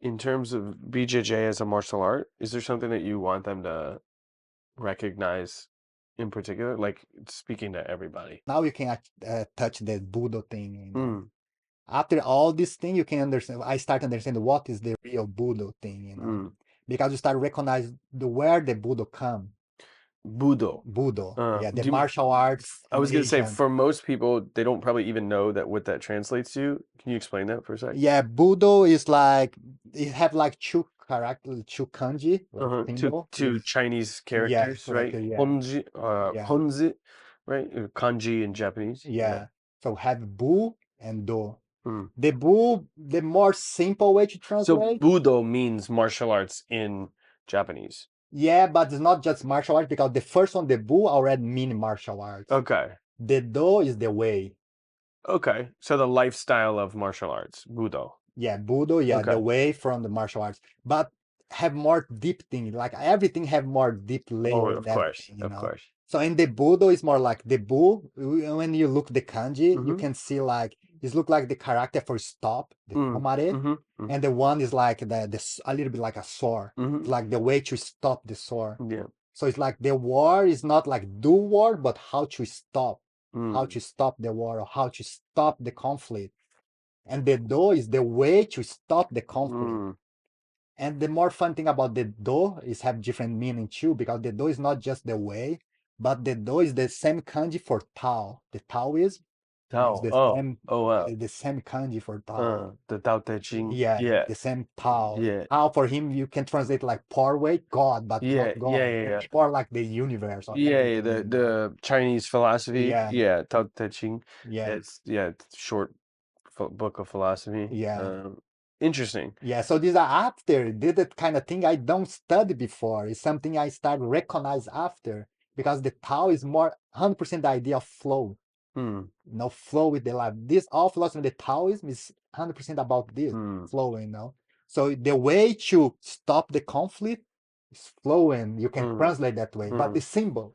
in terms of BJJ as a martial art, is there something that you want them to recognize in particular? Like speaking to everybody. Now you can touch the Budo thing, you know. Mm, After all this thing, you can understand. I start understanding what is the real Budo thing, you know, mm. because you start recognize where the Budo come. Budo. Budo, yeah, the Do you, martial arts I in was gonna say Asian. for most people, they don't probably even know that what that translates to. Can you explain that for a sec? Yeah, Budo is like it have like two character, two kanji, like Two symbol. two Chinese Yeah, characters, right? character. Yeah, Honji, yeah, honzi, right? Kanji in Japanese. Yeah. yeah. So have Bu and Do. Mm. The Bu, the more simple way to So translate. Budo means martial arts in Japanese. Yeah, but it's not just martial arts because the first one, the Bu, already mean martial arts. Okay. The Do is the way. Okay. So the lifestyle of martial arts, Budo. Yeah, Budo, yeah, the Okay. way from the martial arts. But have more deep thing. Like everything have more deep Oh, layer in of course, everything, you of know. course. So in the Budo, it's more like the Bu. When you look the kanji, you Mm-hmm. can see like it look like the character for stop, the Mm. tomare, Mm-hmm. Mm-hmm. and the one is like a little bit like a sword. It's Mm-hmm. like the way to stop the sword. Yeah. So it's like the war is not like do war, but how Mm. to stop the war or how to stop the conflict. And the do is the way to stop the conflict. Mm. And the more fun thing about the do is have different meaning too, because the do is not just the way, but the do is the same kanji for Tao. The Taoism is Tao. Oh. Wow. the same kanji for Tao. The Tao Te Ching. Yeah, Yeah. the same Tao. Yeah. Tao for him you can translate like power way, God, but not Yeah. Yeah. God. Yeah. Yeah. It's more like the universe or Yeah, yeah, everything, the you know. the Chinese philosophy, Yeah, yeah, Tao Te Ching. yeah, It's short book of philosophy. yeah. Interesting. Yeah, so these are after did that kind of thing I don't study before. It's something I start recognize after because the Tao is more 100% the idea of flow. Hmm. You know, flow with the life. This all philosophy, the Taoism is 100% about this Hmm. flowing. You know, so the way to stop the conflict is flowing. You can Hmm. translate that way, but Hmm. the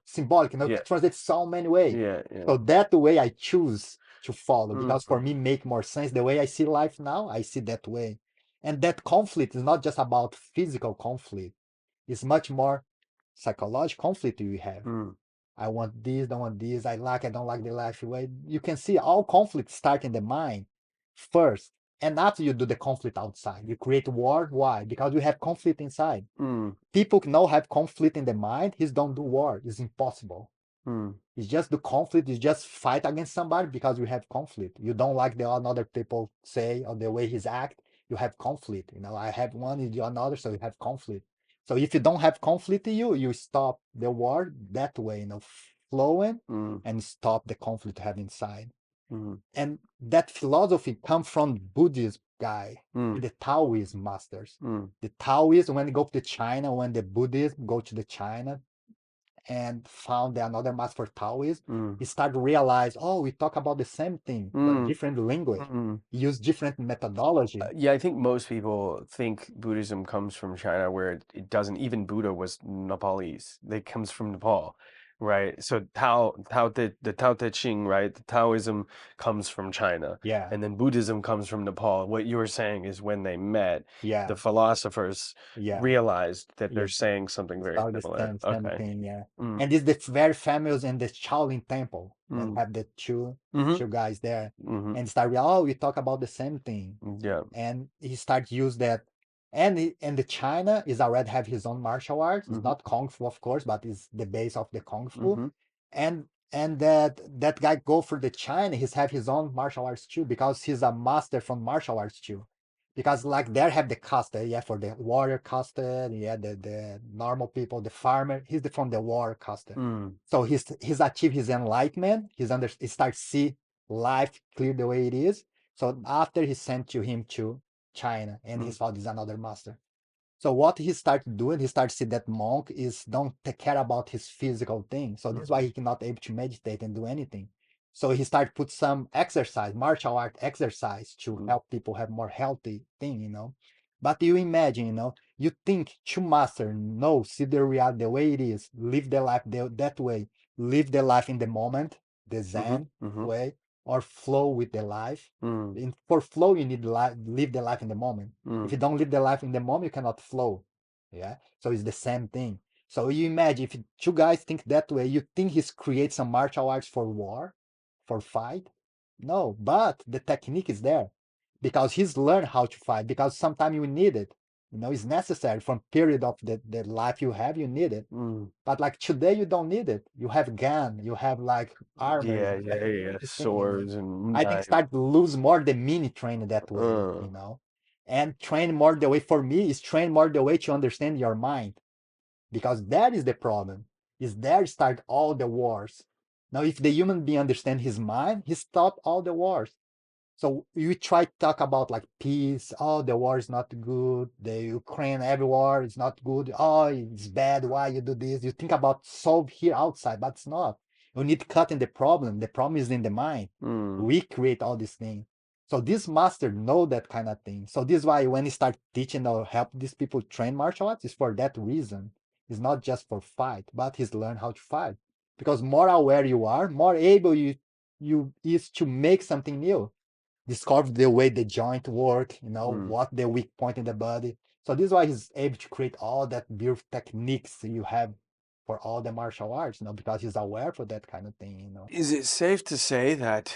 symbolic, you know, Yeah. translate so many ways. Yeah. Yeah. So that way I choose to follow because for Hmm. me make more sense. The way I see life now, I see that way. And that conflict is not just about physical conflict. It's much more psychological conflict you have. Hmm. I want this, don't want this, I don't like the life way. You can see all conflicts start in the mind first. And after you do the conflict outside, you create war. Why? Because you have conflict inside. Hmm. People now have conflict in the mind. He's don't do war. It's impossible. Hmm. It's just the conflict. You just fight against somebody because you have conflict. You don't like the another people say or the way he's act. You have conflict. You know, I have one, you do another, so you have conflict. So if you don't have conflict in you, you stop the war that way, you know, flowing Hmm. and stop the conflict you have inside. Hmm. And that philosophy come from Buddhist guy, Hmm. the Taoist masters. Hmm. The Taoists, when they go to China, when the Buddhists go to the China, and found another master for Taoism, Hmm. he started to realize, oh, we talk about the same thing, but Hmm. different language, Hmm. use different methodology. Yeah, I think most people think Buddhism comes from China, where it doesn't. Even Buddha was Nepalese. It comes from Nepal, right? So the Tao Te Ching, right? The Taoism comes from China, Yeah, and then Buddhism comes from Nepal. What you were saying is when they met, yeah, the philosophers yeah, realized that they're yeah. saying something very Start the similar. same Okay. thing, yeah. Mm, And this very famous in the Shaolin Temple, when mm, have the mm-hmm, two guys there, mm-hmm, and start, oh, we talk about the same thing. yeah. And he start use that. And the China is already have his own martial arts. It's Mm-hmm, not Kung Fu, of course, but it's the base of the Kung Fu. mm-hmm, And that guy go for the China, he's have his own martial arts too, because he's a master from martial arts too. Because like there have the caste, yeah, for the warrior caste, yeah, the normal people, the farmer, from the warrior caste. mm, So he's achieved his enlightenment, he starts see life clear the way it is. So after he sent to him to China, and he mm, saw this another master. So what he started doing, he started see that monk is don't take care about his physical thing. So that's why he cannot able to meditate and do anything. So he started put some exercise, martial art exercise to mm, help people have more healthy thing, you know. But you imagine, you know, you think to master, no, see the reality the way it is, live the life that way, live the life in the moment, the mm-hmm, Zen mm-hmm, way, or flow with the life. Mm, For flow, you need live the life in the moment. If mm, you don't live the life in the moment, you cannot flow. Yeah. So it's the same thing. So you imagine if two guys think that way, you think he's create some martial arts for war, for fight? No, but the technique is there because he's learned how to fight because sometimes you need it. It's necessary from period of the life you have, you need it. mm. But like today, you don't need it. You have gun, you have like armor, Yeah, you have yeah, yeah. everything. Swords and I think knives. start to lose more the meaning training that Uh, way. And train more the way for me is train more the way to understand your mind because that is the problem. Is there start all the wars. Now, if the human being understand his mind, he stop all the wars. So you try to talk about like peace. Oh, the war is not good. The Ukraine, every war is not good. Oh, it's bad. Why you do this? You think about solve here outside, but it's not. You need cutting the problem. The problem is in the mind. mm, We create all these things. So this master know that kind of thing. So this is why when he start teaching or help these people train martial arts, is for that reason. It's not just for fight, but he's learn how to fight. Because more aware you are, more able you is to make something new, discover the way the joint work, mm. what the weak point in the body. So this is why he's able to create all that beautiful techniques you have for all the martial arts, because he's aware for that kind of thing. Is it safe to say that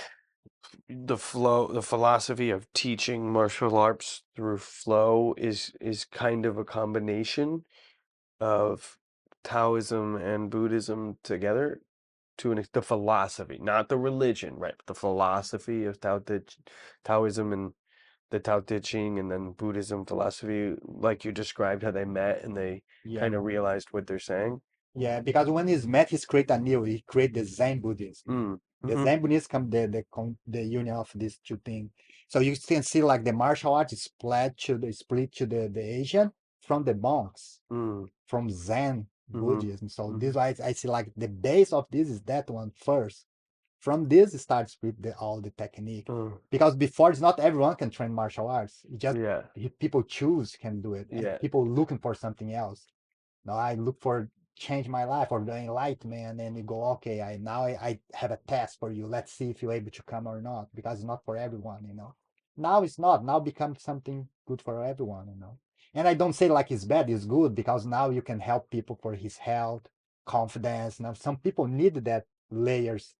the philosophy of teaching martial arts through flow is kind of a combination of Taoism and Buddhism together the philosophy, not the religion, right? But the philosophy of Taoism and the Tao Te Ching, and then Buddhism philosophy, like you described how they met and they Yeah. kind of realized what they're saying. Yeah, because when he's met, he's create anew. He create the Zen Buddhism. Mm, The mm-hmm, Zen Buddhism come the union of these two things. So you can see like the martial arts is split to the Asian from the monks, mm, from Zen mm-hmm, Buddhism. So mm-hmm, this why I see like the base of this is that one first. From this it starts with all the technique. mm, Because before it's not everyone can train martial arts. It just yeah, people choose can do it, and yeah, people looking for something else. Now I look for change my life or the enlightenment, and you go, okay, I have a test for you. Let's see if you're able to come or not, because it's not for everyone. Now it's not. Now becomes something good for everyone. And I don't say like it's bad, it's good, because now you can help people for his health, confidence. Now some people need that layers,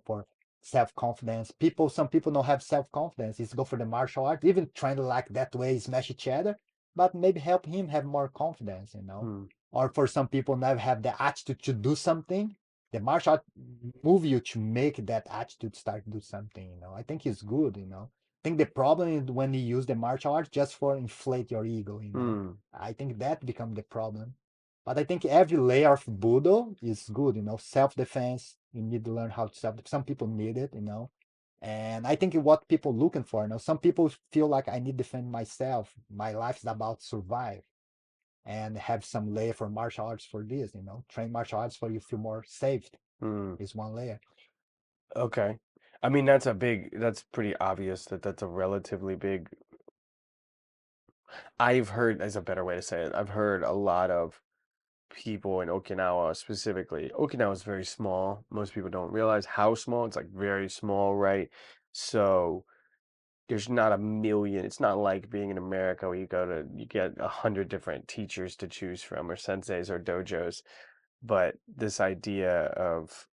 for self-confidence. Some people don't have self-confidence. It's go for the martial art, even trying to like that way smash each other, but maybe help him have more confidence. mm, Or for some people never have the attitude to do something, the martial art move you to make that attitude start to do something. I think it's good. I think the problem is when you use the martial arts just for inflate your ego. mm, I think that become the problem. But I think every layer of Budo is good. Self-defense, you need to learn how to some people need it. And I think what people looking for. Some people feel like I need to defend myself. My life is about survive, and have some layer for martial arts for this. Train martial arts for you feel more safe mm. is one layer. Okay. I mean, that's pretty obvious that that's a relatively big. I've heard, as a better way to say it, I've heard a lot of people in Okinawa specifically. Okinawa is very small. Most people don't realize how small. It's like very small, right? So there's not a million. It's not like being in America where you get 100 different teachers to choose from, or senseis or dojos. But this idea of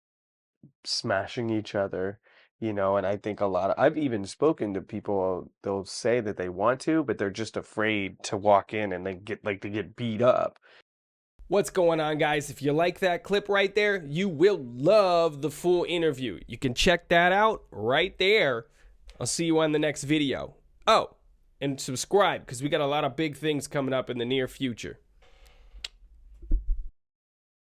smashing each other, and I think I've even spoken to people, they'll say that they want to, but they're just afraid to walk in and they get beat up. What's going on, guys? If you like that clip right there, you will love the full interview. You can check that out right there. I'll see you on the next video. Oh, and subscribe, because we got a lot of big things coming up in the near future.